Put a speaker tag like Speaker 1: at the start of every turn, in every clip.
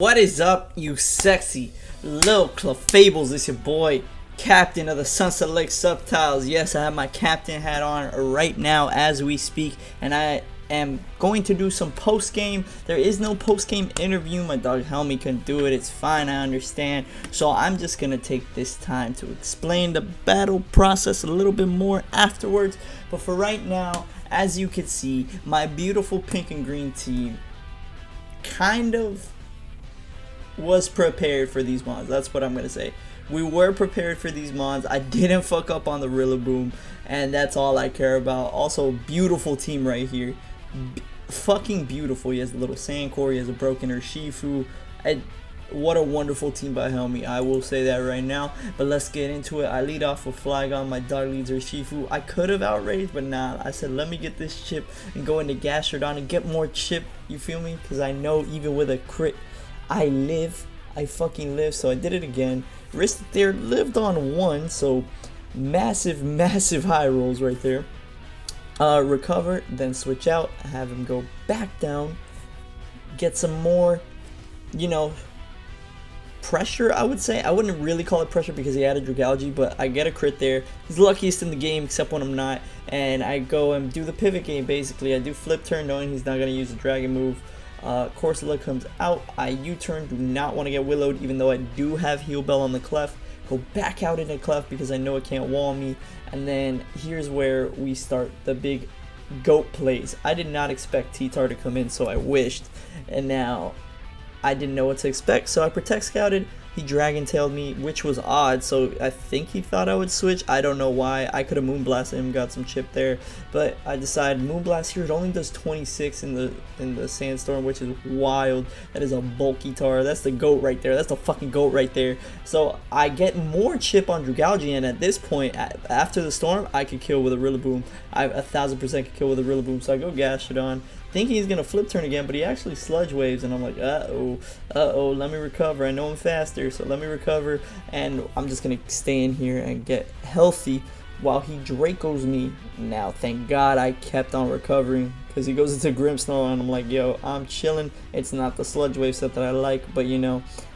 Speaker 1: What is up, you sexy little Clefables? It's your boy, Captain of the Sunset Lake Subtiles. Yes, I have my captain hat on right now as we speak, and I am going to do some post-game. There is no post-game interview. My dog Helmy couldn't do it. It's fine, I understand. So I'm just going to take this time to explain the battle process a little bit more afterwards. But for right now, as you can see, my beautiful pink and green team kind of was prepared for these mons. That's what I'm gonna say. We were prepared for these mons. I didn't fuck up on the Rillaboom, and that's all I care about. Also, beautiful team right here. Fucking beautiful. He has a little Sandcore, he has a broken Urshifu. What a wonderful team by Helmy. I will say that right now. But let's get into it. I lead off with Flygon. My dog leads Urshifu. I could have outraged, but nah. I said, let me get this chip and go into Gastrodon and get more chip. You feel me? Because I know even with a crit, I fucking live, so I did it again. Risked there, lived on one, so massive high rolls right there. Recover, then switch out, have him go back down, get some more, pressure, I would say. I wouldn't really call it pressure because he added Dragalge, but I get a crit there. He's luckiest in the game except when I'm not, and I go and do the pivot game basically. I do flip turn knowing he's not going to use the dragon move. Corsola comes out, I U-turn, do not want to get Willowed even though I do have Heal Bell on the Clef. Go back out into Clef because I know it can't wall me, and then here's where we start the big goat plays. I did not expect T-Tar to come in, so I wished, and now I didn't know what to expect, so I Protect Scouted. He Dragon Tailed me, which was odd, so I think he thought I would switch. I don't know why. I could have Moonblasted him, got some chip there, but I decided Moonblast here. It only does 26 in the Sandstorm, which is wild. That is a bulky tar. That's the goat right there. That's the fucking goat right there. So I get more chip on Dragalge, and at this point, after the storm, I could kill with a Rillaboom. I 1000% could kill with a Rillaboom, so I go Gastrodon, thinking he's gonna flip turn again, but he actually sludge waves, and I'm like, uh-oh, let me recover. I know I'm faster, so let me recover, and I'm just gonna stay in here and get healthy while he Dracos me. Now, thank God I kept on recovering, because he goes into Grimmsnarl, and I'm like, yo, I'm chilling. It's not the sludge wave set that I like, but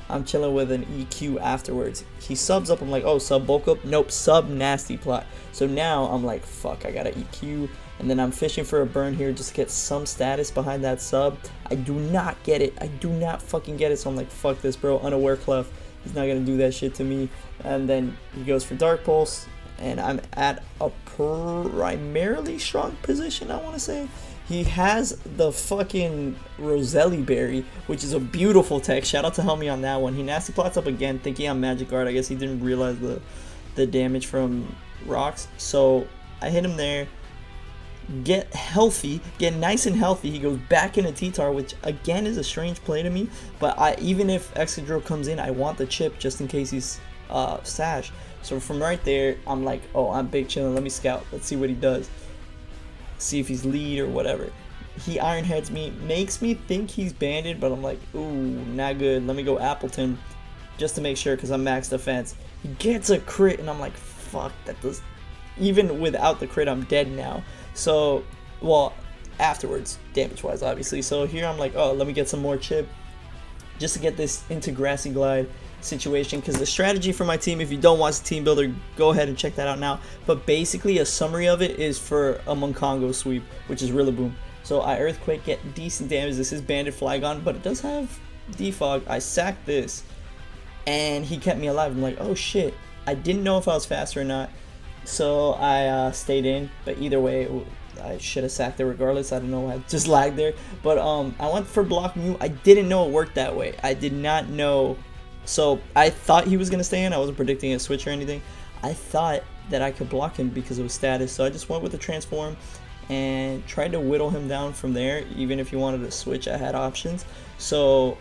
Speaker 1: I'm chilling with an EQ afterwards. He subs up, I'm like, oh, sub bulk up? Nope, sub nasty plot. So now I'm like, fuck, I got an EQ. And then I'm fishing for a burn here just to get some status behind that sub. I do not get it. I do not fucking get it. So I'm like, fuck this, bro. Unaware Clef. He's not going to do that shit to me. And then he goes for Dark Pulse. And I'm at a primarily strong position, I want to say. He has the fucking Roselli Berry, which is a beautiful tech. Shout out to Helmy on that one. He nasty plots up again, thinking I'm Magic Guard. I guess he didn't realize the damage from rocks. So I hit him there. Get healthy, get nice and healthy. He goes back into T-Tar, which again is a strange play to me, but even if Excadrill comes in, I want the chip just in case he's Sash. So from right there, I'm like, oh, I'm big chilling, let me scout, let's see what he does, see if he's lead or whatever. He Iron Heads me, makes me think he's banded, but I'm like, ooh, not good. Let me go Appletun just to make sure, because I'm max defense. He gets a crit, and I'm like, fuck, that does, even without the crit, I'm dead now. So, well, afterwards, damage-wise, obviously. So here I'm like, oh, let me get some more chip just to get this into Grassy Glide situation. Because the strategy for my team, if you don't watch the team builder, go ahead and check that out now. But basically, a summary of it is for a Monkongo sweep, which is Rillaboom. So I Earthquake, get decent damage. This is banded Flygon, but it does have Defog. I sacked this, and he kept me alive. I'm like, oh shit. I didn't know if I was faster or not. So I stayed in, but either way, I should have sacked it regardless. I don't know, I just lagged there. But I went for block Mew. I didn't know it worked that way. I did not know. So I thought he was going to stay in. I wasn't predicting a switch or anything. I thought that I could block him because of his status. So I just went with the transform and tried to whittle him down from there. Even if you wanted to switch, I had options. So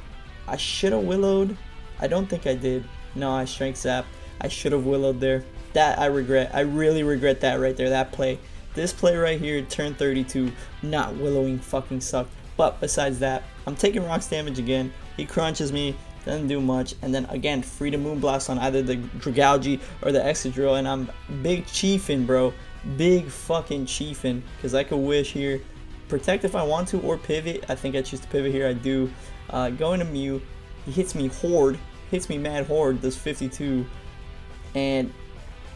Speaker 1: I should have willowed. I don't think I did. No, I strength zap. I should have willowed there. That I regret. I really regret that right there, that play. This play right here, turn 32, not willowing fucking sucked. But besides that, I'm taking rocks damage again. He crunches me, doesn't do much. And then again, free to Moonblast on either the Dragalge or the Excadrill. And I'm big chiefin', bro. Big fucking chiefin'. Because I could wish here. Protect if I want to, or pivot. I think I choose to pivot here. I do. Go into Mew. He hits me horde, hits me mad horde, does 52, and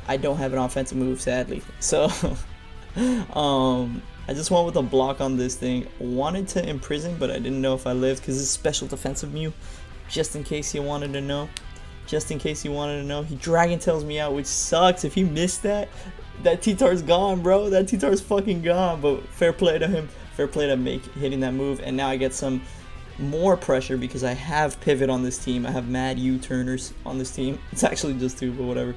Speaker 1: I don't have an offensive move, sadly. So, I just went with a block on this thing. Wanted to Imprison, but I didn't know if I lived because it's special defensive Mew. Just in case you wanted to know. Just in case you wanted to know. He Dragon Tails me out, which sucks. If he missed that, that T-Tar's gone, bro. That T-Tar's fucking gone. But fair play to him. Fair play to hitting that move. And now I get some more pressure because I have pivot on this team. I have mad U-turners on this team. It's actually just 2, but whatever.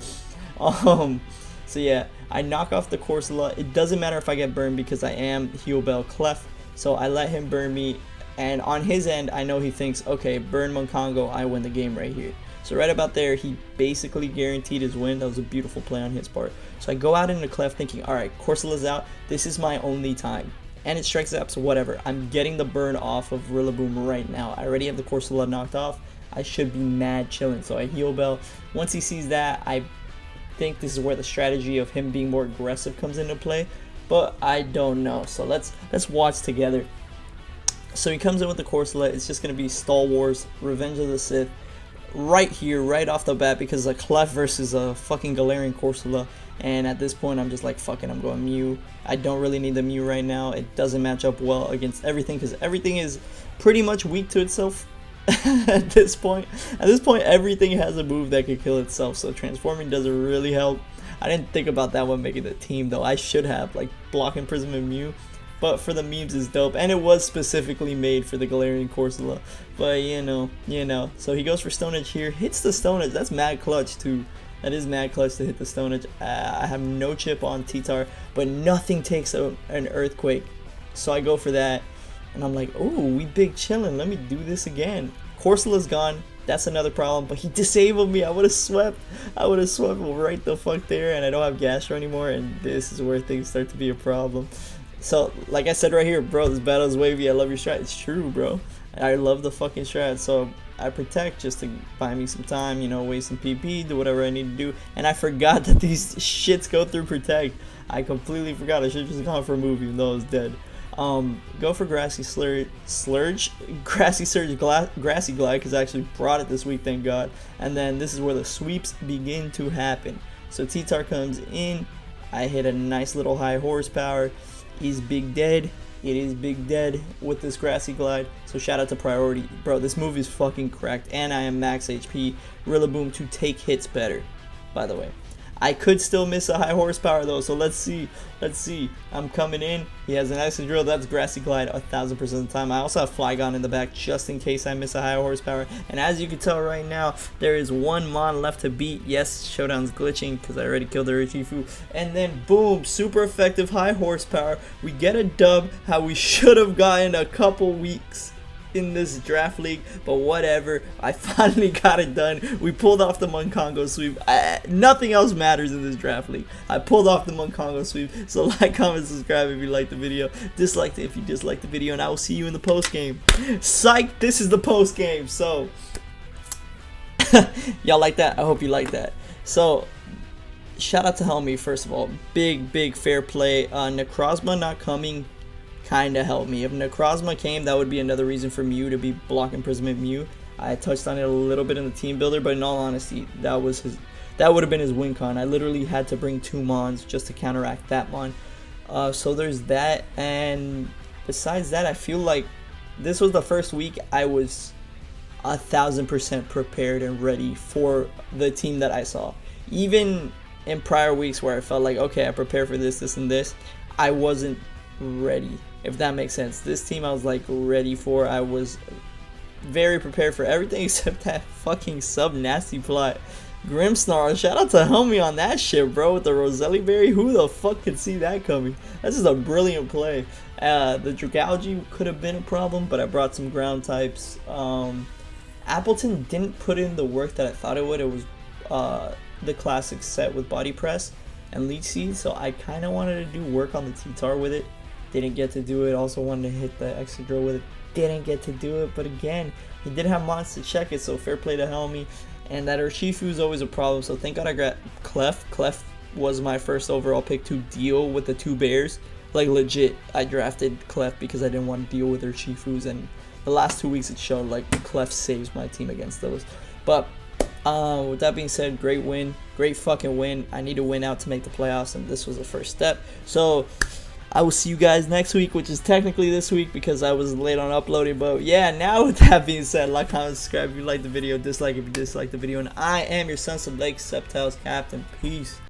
Speaker 1: So yeah, I knock off the Corsola. It doesn't matter if I get burned because I am Heal Bell Clef. So I let him burn me, and on his end, I know he thinks, okay, burn Monkongo, I win the game right here. So right about there, he basically guaranteed his win. That was a beautiful play on his part. So I go out into Clef thinking, alright, Corsola's out. This is my only time. And it strikes up, so whatever. I'm getting the burn off of Rillaboom right now. I already have the Corsola knocked off. I should be mad chilling. So I Heal Bell. Once he sees that, I think this is where the strategy of him being more aggressive comes into play, but I don't know. So let's watch together. So he comes in with the Corsola. It's just gonna be Stall Wars, Revenge of the Sith, right here, right off the bat, because a Clef versus a fucking Galarian Corsola. And at this point, I'm just like, fuck it, I'm going Mew. I don't really need the Mew right now. It doesn't match up well against everything because everything is pretty much weak to itself. At this point, everything has a move that could kill itself, so transforming doesn't really help. I didn't think about that when making the team though. I should have, like, block Imprisonment Mew, but for the memes is dope, and it was specifically made for the Galarian Corsola. But you know. So he goes for Stone Edge here, hits the Stone Edge. That's mad clutch too. That is mad clutch to hit the Stone Edge. I have no chip on T-Tar, but nothing takes an Earthquake, so I go for that. And I'm like, oh, we big chillin'. Let me do this again. Corsola's gone. That's another problem. But he disabled me. I would have swept. Right the fuck there. And I don't have Gastro anymore. And this is where things start to be a problem. So, like I said right here, bro, this battle is wavy. I love your strat. It's true, bro. I love the fucking strat. So I protect just to buy me some time, you know, waste some PP, do whatever I need to do. And I forgot that these shits go through protect. I completely forgot. I should have just gone for a move even though I was dead. Go for Grassy Surge, Grassy Glide, because I actually brought it this week, thank God. And then this is where the sweeps begin to happen. So T-Tar comes in, I hit a nice little high horsepower. He's big dead. It is big dead with this Grassy Glide. So shout out to Priority. Bro, this move is fucking cracked, and I am max HP. Rillaboom to take hits better, by the way. I could still miss a high horsepower though, so let's see. I'm coming in. He has an Ice Drill. That's Grassy Glide 1000% of the time. I also have Flygon in the back just in case I miss a high horsepower. And as you can tell right now, there is one Mon left to beat. Yes, Showdown's glitching because I already killed the Urshifu. And then boom, super effective high horsepower. We get a dub, how we should have gotten a couple weeks in this draft league, but whatever. I finally got it done. We pulled off the Monkongo sweep. Nothing else matters in this draft league. I pulled off the Monkongo sweep. So like, comment, subscribe if you like the video. Dislike it if you dislike the video, and I will see you in the post game. Psych! This is the post game. So y'all like that? I hope you like that. So shout out to Helmy first of all. Big fair play. Necrozma not coming kinda helped me. If Necrozma came, that would be another reason for Mew to be block Imprisonment Mew. I touched on it a little bit in the team builder, but in all honesty, that would have been his win con. I literally had to bring 2 Mons just to counteract that Mon. So there's that, and besides that, I feel like this was the first week I was 1000% prepared and ready for the team that I saw. Even in prior weeks where I felt like, okay, I prepared for this, and this, I wasn't ready, if that makes sense. This team I was like ready for. I was very prepared for everything except that fucking sub nasty plot. Grimmsnarl, shout out to Helmy on that shit, bro, with the Roselli Berry. Who the fuck could see that coming? That's just a brilliant play. The Dragalge could have been a problem, but I brought some ground types. Appletun didn't put in the work that I thought it would. It was the classic set with Body Press and Leech Seed, so I kind of wanted to do work on the T-Tar with it. Didn't get to do it. Also wanted to hit the extra drill with it. Didn't get to do it, but again, he did have Mons to check it, so fair play to Helmy. And that Urshifu is always a problem, so thank God I got Clef. Clef was my first overall pick to deal with the 2 bears. Like legit, I drafted Clef because I didn't want to deal with Urshifus and the last 2 weeks it showed like Clef saves my team against those. But with that being said, great win, great fucking win. I need to win out to make the playoffs, and this was the first step. So I will see you guys next week, which is technically this week because I was late on uploading. But yeah, now with that being said, like, comment, subscribe if you like the video, dislike if you dislike the video, and I am your Sons of Lake Septiles Captain. Peace.